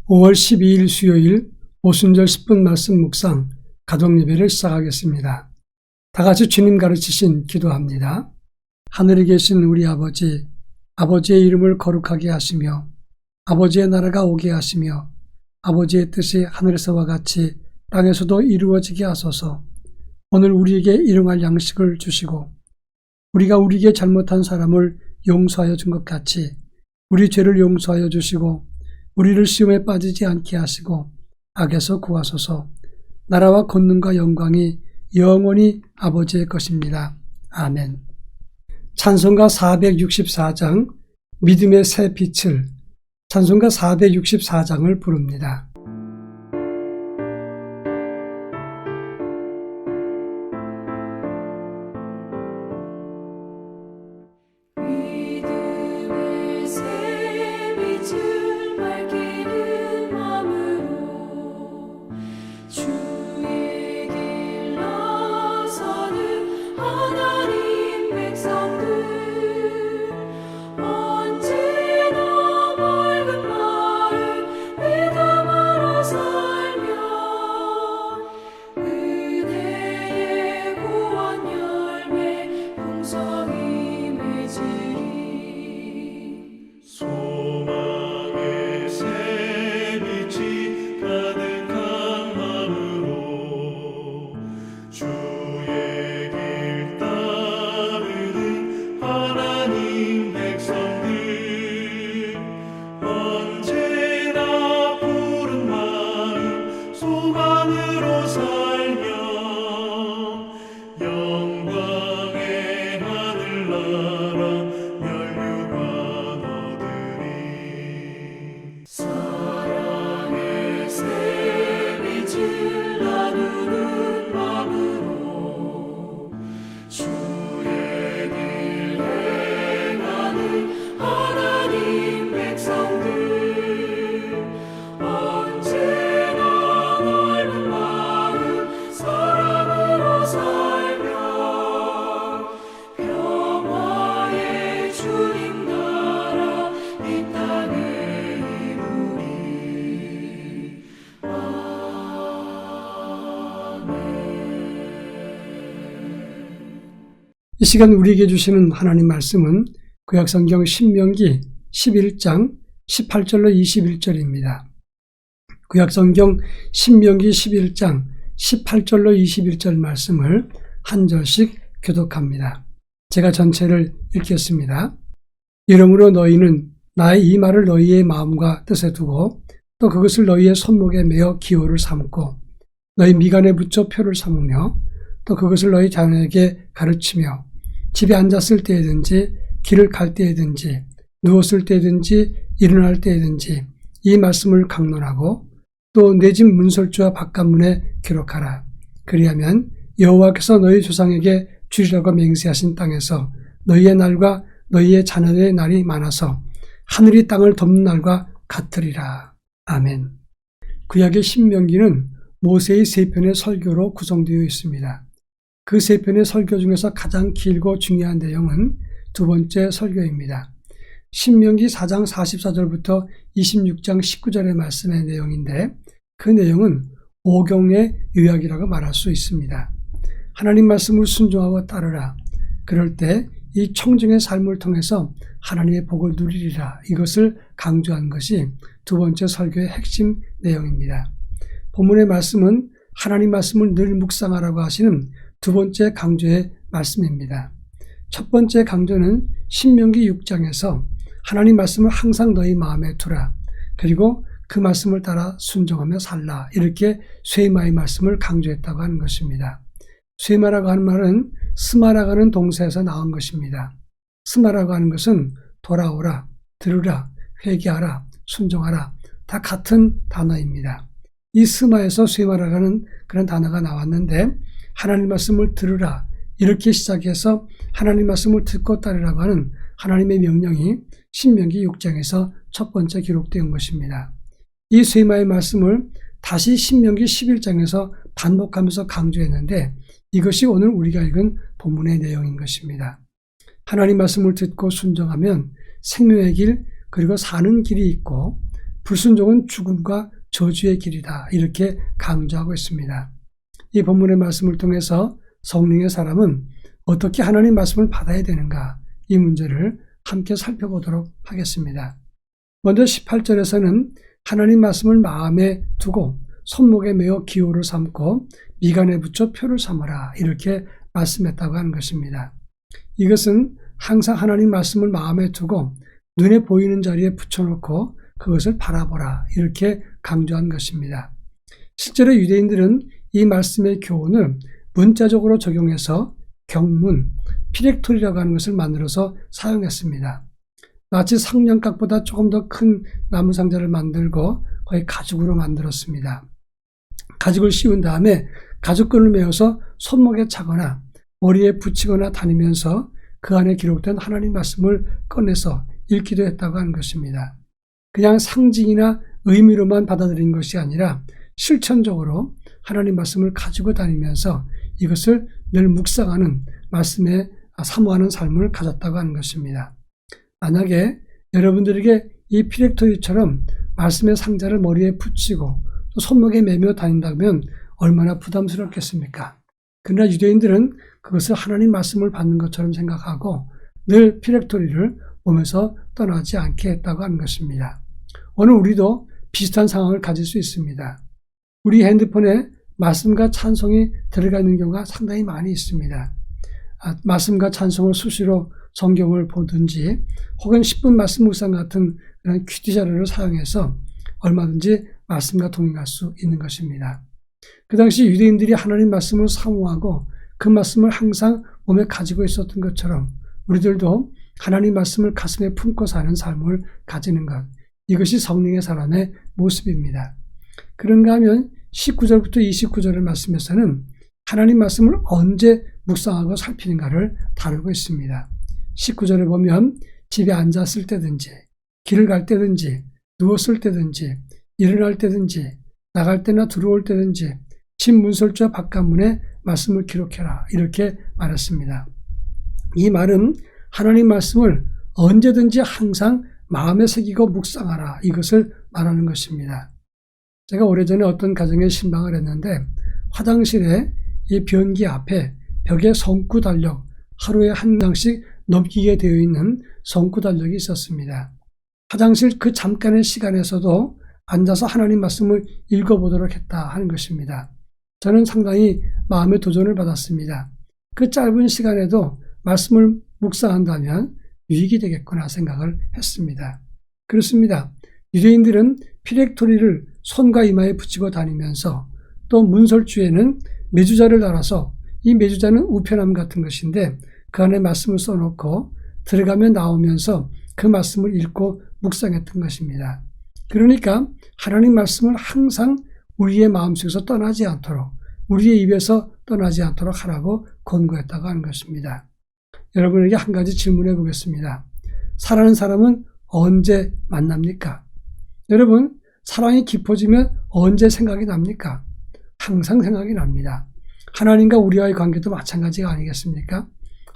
5월 12일 수요일 오순절 10분 말씀 묵상 가족예배를 시작하겠습니다. 다같이 주님 가르치신 기도합니다. 하늘에 계신 우리 아버지, 아버지의 이름을 거룩하게 하시며 아버지의 나라가 오게 하시며 아버지의 뜻이 하늘에서와 같이 땅에서도 이루어지게 하소서. 오늘 우리에게 일용할 양식을 주시고 우리가 우리에게 잘못한 사람을 용서하여 준 것 같이 우리 죄를 용서하여 주시고 우리를 시험에 빠지지 않게 하시고 악에서 구하소서. 나라와 권능과 영광이 영원히 아버지의 것입니다. 아멘. 찬송가 464장 믿음의 새 빛을 찬송가 464장을 부릅니다. 이 시간 우리에게 주시는 하나님 말씀은 구약성경 신명기 11장 18절로 21절입니다. 구약성경 신명기 11장 18절로 21절 말씀을 한 절씩 교독합니다. 제가 전체를 읽겠습니다. 이러므로 너희는 나의 이 말을 너희의 마음과 뜻에 두고 또 그것을 너희의 손목에 매어 기호를 삼고 너희 미간에 붙여 표를 삼으며 또 그것을 너희 자녀에게 가르치며 집에 앉았을 때든지 길을 갈 때든지 누웠을 때든지 일어날 때든지 이 말씀을 강론하고 또 내 집 문설주와 바깥문에 기록하라. 그리하면 여호와께서 너희 조상에게 주리라고 맹세하신 땅에서 너희의 날과 너희의 자녀의 날이 많아서 하늘이 땅을 덮는 날과 같으리라. 아멘. 구약의 신명기는 모세의 세 편의 설교로 구성되어 있습니다. 그 세 편의 설교 중에서 가장 길고 중요한 내용은 두 번째 설교입니다. 신명기 4장 44절부터 26장 19절의 말씀의 내용인데 그 내용은 오경의 요약이라고 말할 수 있습니다. 하나님 말씀을 순종하고 따르라. 그럴 때 이 청중의 삶을 통해서 하나님의 복을 누리리라. 이것을 강조한 것이 두 번째 설교의 핵심 내용입니다. 본문의 말씀은 하나님 말씀을 늘 묵상하라고 하시는 두 번째 강조의 말씀입니다. 첫 번째 강조는 신명기 6장에서 하나님 말씀을 항상 너희 마음에 두라. 그리고 그 말씀을 따라 순종하며 살라. 이렇게 쇠마의 말씀을 강조했다고 하는 것입니다. 쇠마라고 하는 말은 스마라고 하는 동사에서 나온 것입니다. 스마라고 하는 것은 돌아오라, 들으라, 회개하라, 순종하라. 다 같은 단어입니다. 이 스마에서 쇠마라고 하는 그런 단어가 나왔는데 하나님 말씀을 들으라 이렇게 시작해서 하나님 말씀을 듣고 따르라고 하는 하나님의 명령이 신명기 6장에서 첫 번째 기록된 것입니다. 이 쇠마의 말씀을 다시 신명기 11장에서 반복하면서 강조했는데 이것이 오늘 우리가 읽은 본문의 내용인 것입니다. 하나님 말씀을 듣고 순종하면 생명의 길 그리고 사는 길이 있고 불순종은 죽음과 저주의 길이다. 이렇게 강조하고 있습니다. 이 본문의 말씀을 통해서 성령의 사람은 어떻게 하나님 말씀을 받아야 되는가, 이 문제를 함께 살펴보도록 하겠습니다. 먼저 18절에서는 하나님 말씀을 마음에 두고 손목에 메어 기호를 삼고 미간에 붙여 표를 삼으라, 이렇게 말씀했다고 하는 것입니다. 이것은 항상 하나님 말씀을 마음에 두고 눈에 보이는 자리에 붙여놓고 그것을 바라보라, 이렇게 강조한 것입니다. 실제로 유대인들은 이 말씀의 교훈을 문자적으로 적용해서 경문, 피렉토리라고 하는 것을 만들어서 사용했습니다. 마치 상냥각보다 조금 더 큰 나무 상자를 만들고 거의 가죽으로 만들었습니다. 가죽을 씌운 다음에 가죽끈을 메어서 손목에 차거나 머리에 붙이거나 다니면서 그 안에 기록된 하나님 말씀을 꺼내서 읽기도 했다고 하는 것입니다. 그냥 상징이나 의미로만 받아들인 것이 아니라 실천적으로 하나님 말씀을 가지고 다니면서 이것을 늘 묵상하는, 말씀에 사모하는 삶을 가졌다고 하는 것입니다. 만약에 여러분들에게 이 피렉토리처럼 말씀의 상자를 머리에 붙이고 또 손목에 매며 다닌다면 얼마나 부담스럽겠습니까? 그러나 유대인들은 그것을 하나님 말씀을 받는 것처럼 생각하고 늘 피렉토리를 몸에서 떠나지 않게 했다고 하는 것입니다. 오늘 우리도 비슷한 상황을 가질 수 있습니다. 우리 핸드폰에 말씀과 찬송이 들어가 있는 경우가 상당히 많이 있습니다. 말씀과 찬송을 수시로 성경을 보든지 혹은 10분 말씀 묵상 같은 그런 퀴즈 자료를 사용해서 얼마든지 말씀과 동행할 수 있는 것입니다. 그 당시 유대인들이 하나님 말씀을 사모하고 그 말씀을 항상 몸에 가지고 있었던 것처럼 우리들도 하나님 말씀을 가슴에 품고 사는 삶을 가지는 것, 이것이 성령의 사람의 모습입니다. 그런가 하면 19절부터 29절의 말씀에서는 하나님 말씀을 언제 묵상하고 살피는가를 다루고 있습니다. 19절에 보면 집에 앉았을 때든지 길을 갈 때든지 누웠을 때든지 일어날 때든지 나갈 때나 들어올 때든지 집 문설주와 바깥문에 말씀을 기록해라, 이렇게 말했습니다. 이 말은 하나님 말씀을 언제든지 항상 마음에 새기고 묵상하라, 이것을 말하는 것입니다. 제가 오래전에 어떤 가정에 신방을 했는데 화장실에 이 변기 앞에 벽에 성구 달력, 하루에 한 장씩 넘기게 되어 있는 성구 달력이 있었습니다. 화장실 그 잠깐의 시간에서도 앉아서 하나님 말씀을 읽어보도록 했다 하는 것입니다. 저는 상당히 마음의 도전을 받았습니다. 그 짧은 시간에도 말씀을 묵상한다면 유익이 되겠구나 생각을 했습니다. 그렇습니다. 유대인들은 피렉토리를 손과 이마에 붙이고 다니면서 또 문설주에는 메주자를 달아서, 이 메주자는 우편함 같은 것인데 그 안에 말씀을 써놓고 들어가며 나오면서 그 말씀을 읽고 묵상했던 것입니다. 그러니까 하나님 말씀을 항상 우리의 마음속에서 떠나지 않도록, 우리의 입에서 떠나지 않도록 하라고 권고했다고 하는 것입니다. 여러분에게 한 가지 질문해 보겠습니다. 사랑하는 사람은 언제 만납니까? 여러분, 사랑이 깊어지면 언제 생각이 납니까? 항상 생각이 납니다. 하나님과 우리와의 관계도 마찬가지가 아니겠습니까?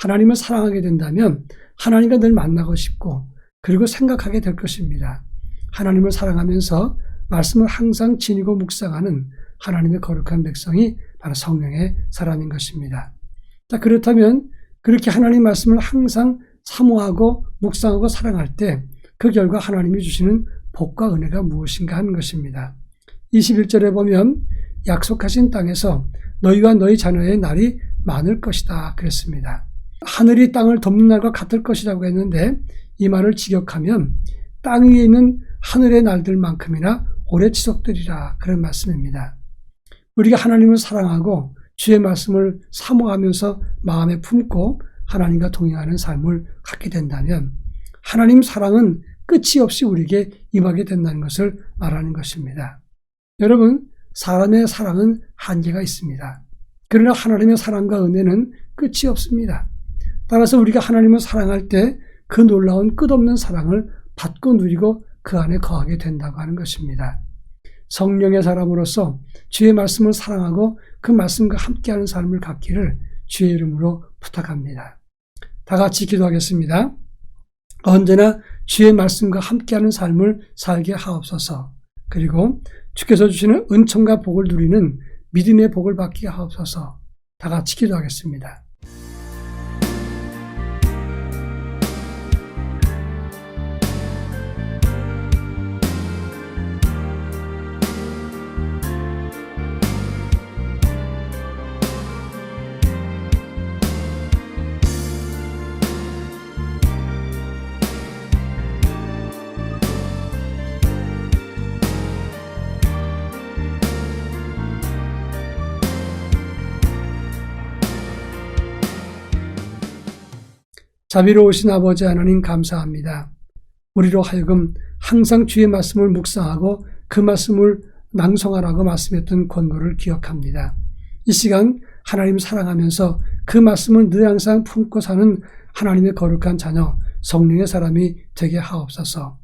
하나님을 사랑하게 된다면 하나님과 늘 만나고 싶고 그리고 생각하게 될 것입니다. 하나님을 사랑하면서 말씀을 항상 지니고 묵상하는 하나님의 거룩한 백성이 바로 성령의 사람인 것입니다. 자, 그렇다면 그렇게 하나님 말씀을 항상 사모하고 묵상하고 사랑할 때 그 결과 하나님이 주시는 복과 은혜가 무엇인가 하는 것입니다. 21절에 보면 약속하신 땅에서 너희와 너희 자녀의 날이 많을 것이다 그랬습니다. 하늘이 땅을 덮는 날과 같을 것이라고 했는데 이 말을 직역하면 땅 위에 있는 하늘의 날들만큼이나 오래 지속되리라, 그런 말씀입니다. 우리가 하나님을 사랑하고 주의 말씀을 사모하면서 마음에 품고 하나님과 동행하는 삶을 갖게 된다면 하나님 사랑은 끝이 없이 우리에게 임하게 된다는 것을 말하는 것입니다. 여러분, 사람의 사랑은 한계가 있습니다. 그러나 하나님의 사랑과 은혜는 끝이 없습니다. 따라서 우리가 하나님을 사랑할 때 그 놀라운 끝없는 사랑을 받고 누리고 그 안에 거하게 된다고 하는 것입니다. 성령의 사람으로서 주의 말씀을 사랑하고 그 말씀과 함께하는 삶을 갖기를 주의 이름으로 부탁합니다. 다 같이 기도하겠습니다. 언제나 주의 말씀과 함께하는 삶을 살게 하옵소서. 그리고 주께서 주시는 은총과 복을 누리는 믿음의 복을 받게 하옵소서. 다 같이 기도하겠습니다. 자비로우신 아버지 하나님 감사합니다. 우리로 하여금 항상 주의 말씀을 묵상하고 그 말씀을 낭송하라고 말씀했던 권고를 기억합니다. 이 시간 하나님 사랑하면서 그 말씀을 늘 항상 품고 사는 하나님의 거룩한 자녀 성령의 사람이 되게 하옵소서.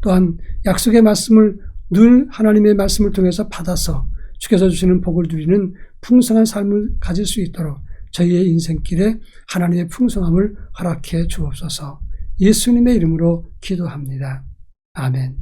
또한 약속의 말씀을 늘 하나님의 말씀을 통해서 받아서 주께서 주시는 복을 누리는 풍성한 삶을 가질 수 있도록 저희의 인생길에 하나님의 풍성함을 허락해 주옵소서. 예수님의 이름으로 기도합니다. 아멘.